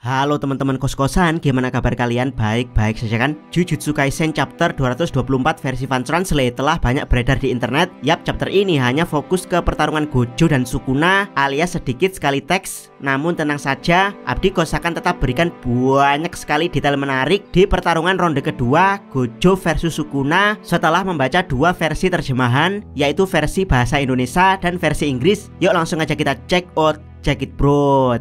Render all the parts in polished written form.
Halo teman-teman kos-kosan, gimana kabar kalian? Baik-baik saja kan? Jujutsu Kaisen chapter 224 versi Fan Translate telah banyak beredar di internet. Yap, chapter ini hanya fokus ke pertarungan Gojo dan Sukuna alias sedikit sekali teks. Namun tenang saja, Abdi Kos akan tetap berikan banyak sekali detail menarik di pertarungan ronde kedua Gojo versus Sukuna setelah membaca dua versi terjemahan, yaitu versi bahasa Indonesia dan versi Inggris. Yuk langsung aja kita check out, check it bro.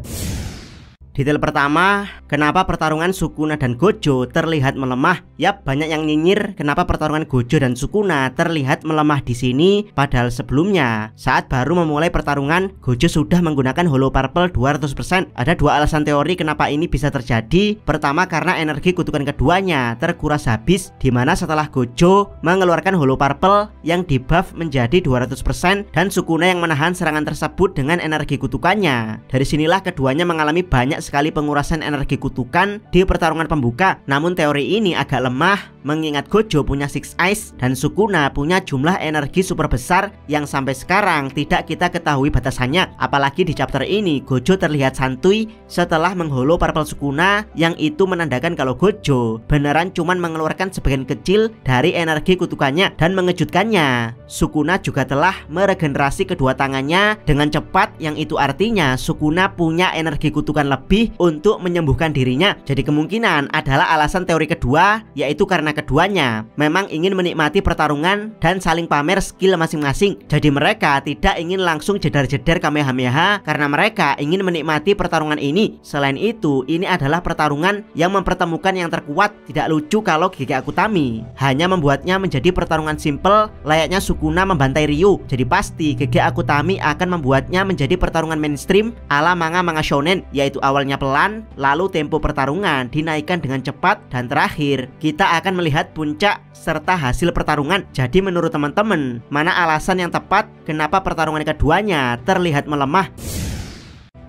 Detail pertama, kenapa pertarungan Sukuna dan Gojo terlihat melemah? Yap, banyak yang nyinyir kenapa pertarungan Gojo dan Sukuna terlihat melemah di sini, padahal sebelumnya saat baru memulai pertarungan, Gojo sudah menggunakan Hollow Purple 200%. Ada dua alasan teori kenapa ini bisa terjadi. Pertama, karena energi kutukan keduanya terkuras habis, dimana setelah Gojo mengeluarkan Hollow Purple yang dibuff menjadi 200% dan Sukuna yang menahan serangan tersebut dengan energi kutukannya. Dari sinilah keduanya mengalami banyak sekali pengurasan energi kutukan di pertarungan pembuka. Namun teori ini agak lemah mengingat Gojo punya Six Eyes dan Sukuna punya jumlah energi super besar yang sampai sekarang tidak kita ketahui batasannya. Apalagi di chapter ini Gojo terlihat santuy setelah menghollow Purple Sukuna, yang itu menandakan kalau Gojo beneran cuman mengeluarkan sebagian kecil dari energi kutukannya. Dan mengejutkannya, Sukuna juga telah meregenerasi kedua tangannya dengan cepat, yang itu artinya Sukuna punya energi kutukan lebih untuk menyembuhkan dirinya. Jadi kemungkinan adalah alasan teori kedua, yaitu karena keduanya memang ingin menikmati pertarungan dan saling pamer skill masing-masing. Jadi mereka tidak ingin langsung jedar-jedar Kamehameha karena mereka ingin menikmati pertarungan ini. Selain itu, ini adalah pertarungan yang mempertemukan yang terkuat. Tidak lucu kalau Gege Akutami hanya membuatnya menjadi pertarungan simple layaknya Sukuna membantai Ryu. Jadi pasti Gege Akutami akan membuatnya menjadi pertarungan mainstream ala manga-manga shonen, yaitu awalnya pelan, lalu tempo pertarungan dinaikkan dengan cepat, dan terakhir kita akan melihat puncak serta hasil pertarungan. Jadi menurut teman-teman, mana alasan yang tepat kenapa pertarungan keduanya terlihat melemah?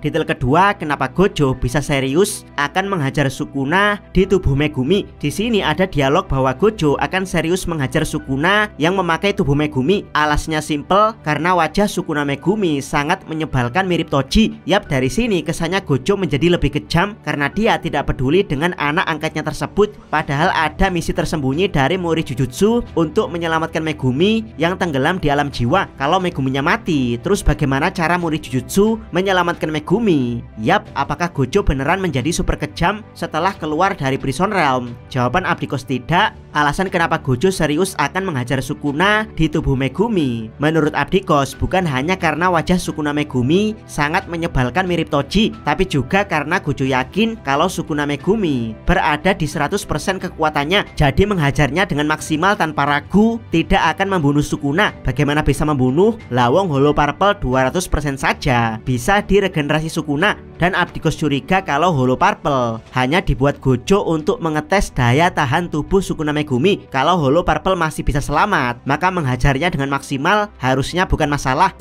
Detail kedua, kenapa Gojo bisa serius akan menghajar Sukuna di tubuh Megumi. Di sini ada dialog bahwa Gojo akan serius menghajar Sukuna yang memakai tubuh Megumi. Alasnya simple, karena wajah Sukuna Megumi sangat menyebalkan mirip Toji. Yap, dari sini kesannya Gojo menjadi lebih kejam karena dia tidak peduli dengan anak angkatnya tersebut. Padahal ada misi tersembunyi dari Mori Jujutsu untuk menyelamatkan Megumi yang tenggelam di alam jiwa. Kalau Meguminya mati, terus bagaimana cara Mori Jujutsu menyelamatkan Megumi? Yap, apakah Gojo beneran menjadi super kejam setelah keluar dari Prison Realm? Jawaban Abdi Kos tidak. Alasan kenapa Gojo serius akan menghajar Sukuna di tubuh Megumi, menurut Abdi Kos bukan hanya karena wajah Sukuna Megumi sangat menyebalkan mirip Toji, tapi juga karena Gojo yakin kalau Sukuna Megumi berada di 100% kekuatannya. Jadi menghajarnya dengan maksimal tanpa ragu tidak akan membunuh Sukuna. Bagaimana bisa membunuh? Lawong Hollow Purple 200% saja bisa diregenerasi Sukuna. Dan Abdi Kos curiga kalau Hollow Purple hanya dibuat Gojo untuk mengetes daya tahan tubuh Sukuna Megumi. Kalau Hollow Purple masih bisa selamat, maka menghajarnya dengan maksimal harusnya bukan masalah.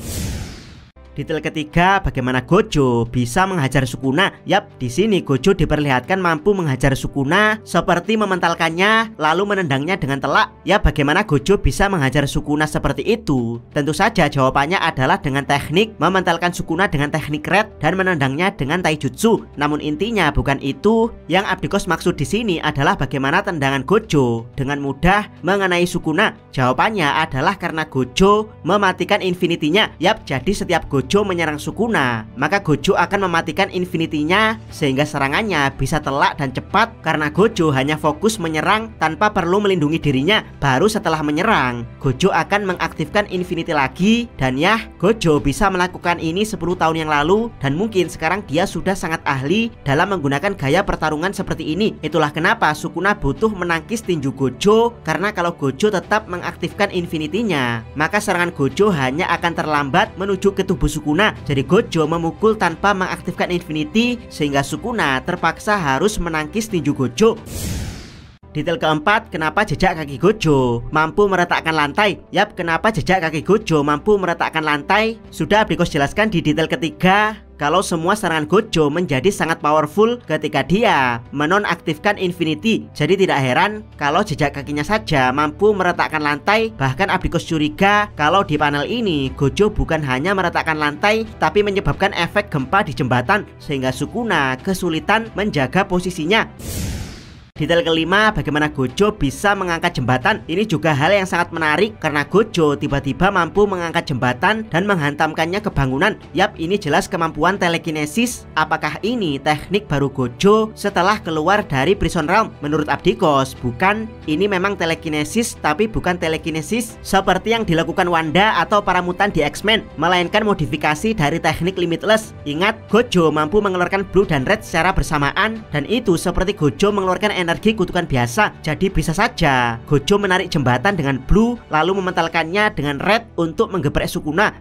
Detail ketiga, bagaimana Gojo bisa menghajar Sukuna. Yap, di sini Gojo diperlihatkan mampu menghajar Sukuna seperti mementalkannya lalu menendangnya dengan telak. Ya, bagaimana Gojo bisa menghajar Sukuna seperti itu? Tentu saja jawabannya adalah dengan teknik mementalkan Sukuna dengan teknik red dan menendangnya dengan taijutsu. Namun intinya bukan itu. Yang Abdi Kos maksud di sini adalah bagaimana tendangan Gojo dengan mudah mengenai Sukuna. Jawabannya adalah karena Gojo mematikan infinity-nya. Yap, jadi setiap Gojo menyerang Sukuna, maka Gojo akan mematikan infinity-nya sehingga serangannya bisa telak dan cepat karena Gojo hanya fokus menyerang tanpa perlu melindungi dirinya. Baru setelah menyerang, Gojo akan mengaktifkan infinity lagi. Dan ya, Gojo bisa melakukan ini 10 tahun yang lalu dan mungkin sekarang dia sudah sangat ahli dalam menggunakan gaya pertarungan seperti ini. Itulah kenapa Sukuna butuh menangkis tinju Gojo, karena kalau Gojo tetap mengaktifkan infinity-nya, maka serangan Gojo hanya akan terlambat menuju ke tubuh Sukuna. Jadi Gojo memukul tanpa mengaktifkan infinity sehingga Sukuna terpaksa harus menangkis tinju Gojo. Detail keempat, kenapa jejak kaki Gojo mampu meretakkan lantai? Yap, kenapa jejak kaki Gojo mampu meretakkan lantai? Sudah Abdi Kos jelaskan di detail ketiga. kalau semua serangan Gojo menjadi sangat powerful ketika dia menonaktifkan Infinity. Jadi tidak heran kalau jejak kakinya saja mampu meretakkan lantai. Bahkan Abdikos curiga kalau di panel ini Gojo bukan hanya meretakkan lantai, tapi menyebabkan efek gempa di jembatan sehingga Sukuna kesulitan menjaga posisinya. Detail kelima, bagaimana Gojo bisa mengangkat jembatan. Ini juga hal yang sangat menarik karena Gojo tiba-tiba mampu mengangkat jembatan dan menghantamkannya ke bangunan. Yap, ini jelas kemampuan telekinesis. Apakah ini teknik baru Gojo setelah keluar dari Prison Realm? Menurut Abdikos, bukan. Ini memang telekinesis, tapi bukan telekinesis seperti yang dilakukan Wanda atau para mutan di X-Men, melainkan modifikasi dari teknik Limitless. Ingat, Gojo mampu mengeluarkan Blue dan Red secara bersamaan, dan itu seperti Gojo mengeluarkan energi kutukan biasa. Jadi bisa saja Gojo menarik jembatan dengan Blue lalu mementalkannya dengan Red untuk menggeprek Sukuna.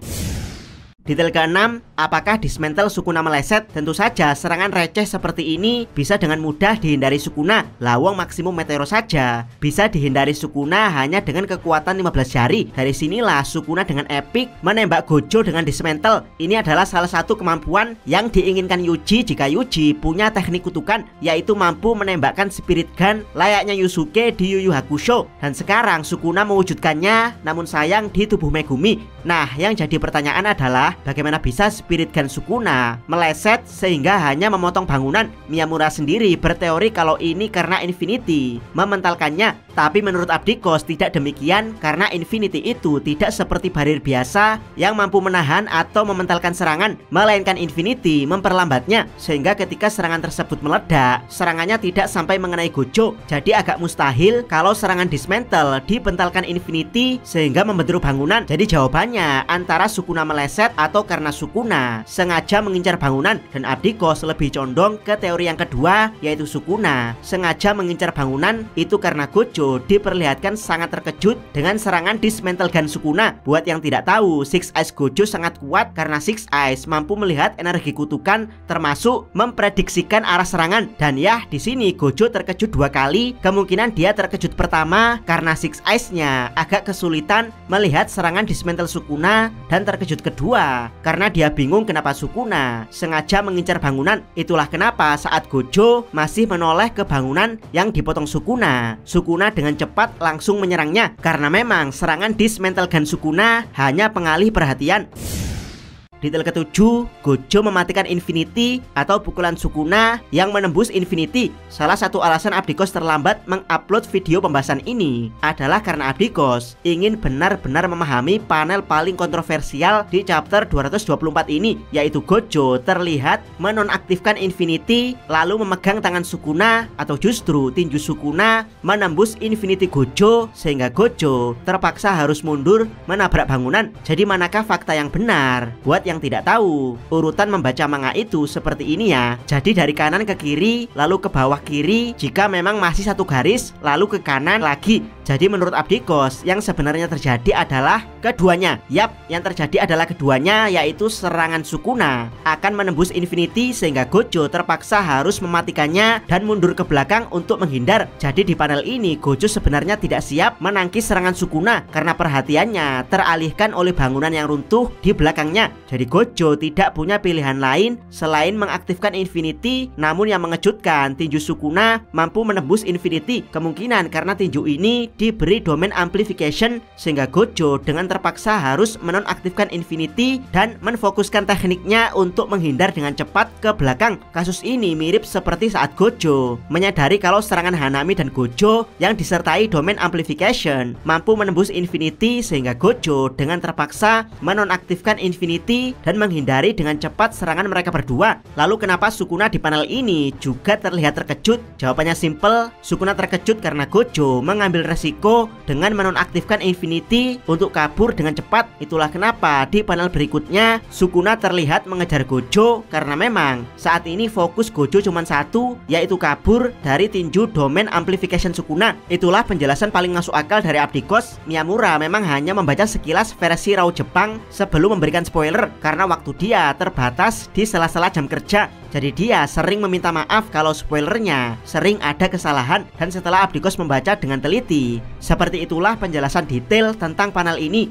Detail ke-6, apakah dismantle Sukuna meleset? Tentu saja serangan receh seperti ini bisa dengan mudah dihindari Sukuna. Lawang maksimum meteoro saja bisa dihindari Sukuna hanya dengan kekuatan 15 jari. Dari sinilah Sukuna dengan epic menembak Gojo dengan dismantle. Ini adalah salah satu kemampuan yang diinginkan Yuji jika Yuji punya teknik kutukan, yaitu mampu menembakkan spirit gun layaknya Yusuke di Yu Yu Hakusho. Dan sekarang Sukuna mewujudkannya, namun sayang di tubuh Megumi. Nah, yang jadi pertanyaan adalah bagaimana bisa spirit gun Sukuna meleset sehingga hanya memotong bangunan? Miyamura sendiri berteori kalau ini karena Infinity mementalkannya. Tapi menurut Abdikos tidak demikian, karena Infinity itu tidak seperti barir biasa yang mampu menahan atau mementalkan serangan, melainkan Infinity memperlambatnya, sehingga ketika serangan tersebut meledak, serangannya tidak sampai mengenai Gojo. Jadi agak mustahil kalau serangan dismantle dibentalkan Infinity sehingga membentur bangunan. Jadi jawabannya antara Sukuna meleset atau karena Sukuna sengaja mengincar bangunan. Dan Abdikos lebih condong ke teori yang kedua, yaitu Sukuna sengaja mengincar bangunan itu karena Gojo diperlihatkan sangat terkejut dengan serangan dismantle gun Sukuna. Buat yang tidak tahu, Six Eyes Gojo sangat kuat karena Six Eyes mampu melihat energi kutukan termasuk memprediksikan arah serangan. Dan ya, di sini Gojo terkejut dua kali. Kemungkinan dia terkejut pertama karena Six Eyes-nya agak kesulitan melihat serangan dismantle Sukuna, dan terkejut kedua karena dia bingung kenapa Sukuna sengaja mengincar bangunan. Itulah kenapa saat Gojo masih menoleh ke bangunan yang dipotong Sukuna, Sukuna dengan cepat langsung menyerangnya karena memang serangan dismantle gun Sukuna hanya pengalih perhatian. Detail ke-7, Gojo mematikan Infinity atau pukulan Sukuna yang menembus Infinity. Salah satu alasan Abdikos terlambat mengupload video pembahasan ini adalah karena Abdikos ingin benar-benar memahami panel paling kontroversial di chapter 224 ini, yaitu Gojo terlihat menonaktifkan Infinity lalu memegang tangan Sukuna, atau justru tinju Sukuna menembus Infinity Gojo sehingga Gojo terpaksa harus mundur menabrak bangunan. Jadi manakah fakta yang benar? Buat yang tidak tahu, urutan membaca manga itu seperti ini ya. Jadi dari kanan ke kiri, lalu ke bawah kiri jika memang masih satu garis, lalu ke kanan lagi. Jadi menurut Abdikos yang sebenarnya terjadi adalah keduanya. Yap, yang terjadi adalah keduanya, yaitu serangan Sukuna akan menembus Infinity sehingga Gojo terpaksa harus mematikannya dan mundur ke belakang untuk menghindar. Jadi di panel ini Gojo sebenarnya tidak siap menangkis serangan Sukuna karena perhatiannya teralihkan oleh bangunan yang runtuh di belakangnya. Jadi Gojo tidak punya pilihan lain selain mengaktifkan Infinity. Namun yang mengejutkan, tinju Sukuna mampu menembus Infinity. Kemungkinan karena tinju ini diberi domain amplification sehingga Gojo dengan terpaksa harus menonaktifkan Infinity dan menfokuskan tekniknya untuk menghindar dengan cepat ke belakang. Kasus ini mirip seperti saat Gojo menyadari kalau serangan Hanami dan Gojo yang disertai domain amplification mampu menembus Infinity sehingga Gojo dengan terpaksa menonaktifkan Infinity dan menghindari dengan cepat serangan mereka berdua. Lalu kenapa Sukuna di panel ini juga terlihat terkejut? Jawabannya simple, Sukuna terkejut karena Gojo mengambil resiko dengan menonaktifkan Infinity untuk kabur dengan cepat. Itulah kenapa di panel berikutnya Sukuna terlihat mengejar Gojo karena memang saat ini fokus Gojo cuma satu, yaitu kabur dari tinju domain amplification Sukuna. Itulah penjelasan paling masuk akal dari Abdikos. Miyamura memang hanya membaca sekilas versi raw Jepang sebelum memberikan spoiler karena waktu dia terbatas di sela-sela jam kerja. Jadi dia sering meminta maaf kalau spoilernya sering ada kesalahan, dan setelah Abdikos membaca dengan teliti, seperti itulah penjelasan detail tentang panel ini.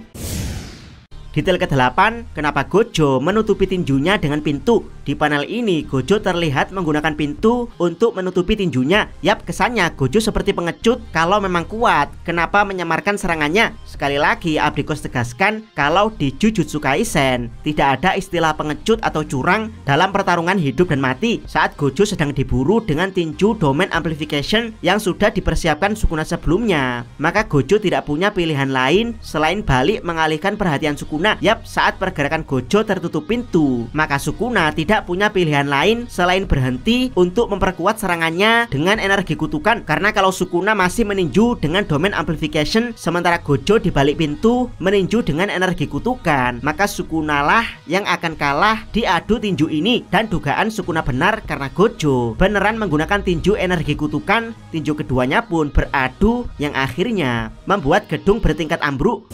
Detail ke-8, kenapa Gojo menutupi tinjunya dengan pintu? Di panel ini, Gojo terlihat menggunakan pintu untuk menutupi tinjunya. Yap, kesannya Gojo seperti pengecut kalau memang kuat. Kenapa menyamarkan serangannya? Sekali lagi, Abdikos tegaskan kalau di Jujutsu Kaisen tidak ada istilah pengecut atau curang dalam pertarungan hidup dan mati. Saat Gojo sedang diburu dengan tinju Domain Amplification yang sudah dipersiapkan Sukuna sebelumnya, maka Gojo tidak punya pilihan lain selain balik mengalihkan perhatian Sukuna. Yap, saat pergerakan Gojo tertutup pintu, maka Sukuna tidak punya pilihan lain selain berhenti untuk memperkuat serangannya dengan energi kutukan. Karena kalau Sukuna masih meninju dengan Domain Amplification sementara Gojo di balik pintu meninju dengan energi kutukan, maka Sukuna lah yang akan kalah di adu tinju ini. Dan dugaan Sukuna benar karena Gojo beneran menggunakan tinju energi kutukan. Tinju keduanya pun beradu yang akhirnya membuat gedung bertingkat ambruk.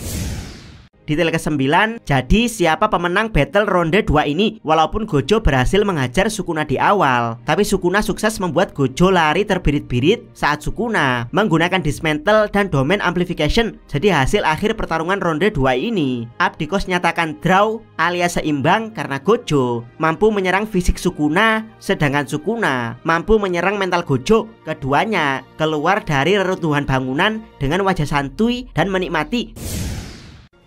Detail ke-9, jadi siapa pemenang battle ronde 2 ini? Walaupun Gojo berhasil menghajar Sukuna di awal, tapi Sukuna sukses membuat Gojo lari terbirit-birit saat Sukuna menggunakan dismantle dan Domain Amplification. Jadi hasil akhir pertarungan ronde 2 ini, Abdikos nyatakan draw alias seimbang karena Gojo mampu menyerang fisik Sukuna, sedangkan Sukuna mampu menyerang mental Gojo. Keduanya keluar dari reruntuhan bangunan dengan wajah santuy dan menikmati.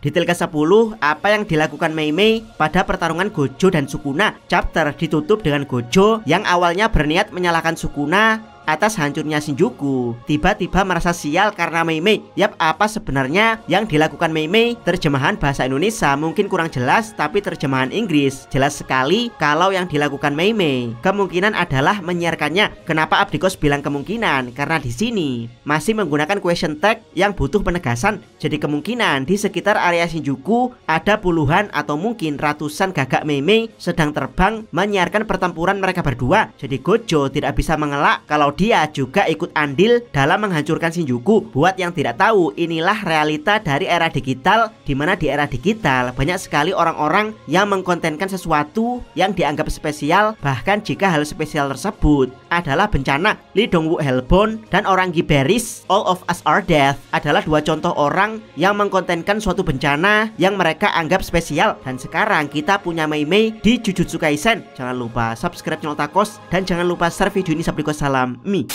Detail ke-10, apa yang dilakukan Mei Mei pada pertarungan Gojo dan Sukuna? Chapter ditutup dengan Gojo yang awalnya berniat menyalahkan Sukuna atas hancurnya Shinjuku, tiba-tiba merasa sial karena Mei Mei. Yap, apa sebenarnya yang dilakukan Mei Mei? Terjemahan bahasa Indonesia mungkin kurang jelas, tapi terjemahan Inggris jelas sekali kalau yang dilakukan Mei Mei kemungkinan adalah menyiarkannya. Kenapa Abdikos bilang kemungkinan? Karena di sini masih menggunakan question tag yang butuh penegasan. Jadi kemungkinan di sekitar area Shinjuku ada puluhan atau mungkin ratusan gagak Mei Mei sedang terbang menyiarkan pertempuran mereka berdua. Jadi Gojo tidak bisa mengelak kalau dia juga ikut andil dalam menghancurkan Shinjuku. Buat yang tidak tahu, inilah realita dari era digital, dimana di era digital banyak sekali orang-orang yang mengkontenkan sesuatu yang dianggap spesial, bahkan jika hal spesial tersebut adalah bencana. Lee Dong-wook Hellbound dan orang Giberis All of Us Are Dead adalah dua contoh orang yang mengkontenkan suatu bencana yang mereka anggap spesial. Dan sekarang kita punya Mei Mei di Jujutsu Kaisen. Jangan lupa subscribe channel Takos dan jangan lupa share video ini. Sabdikos salam Mi.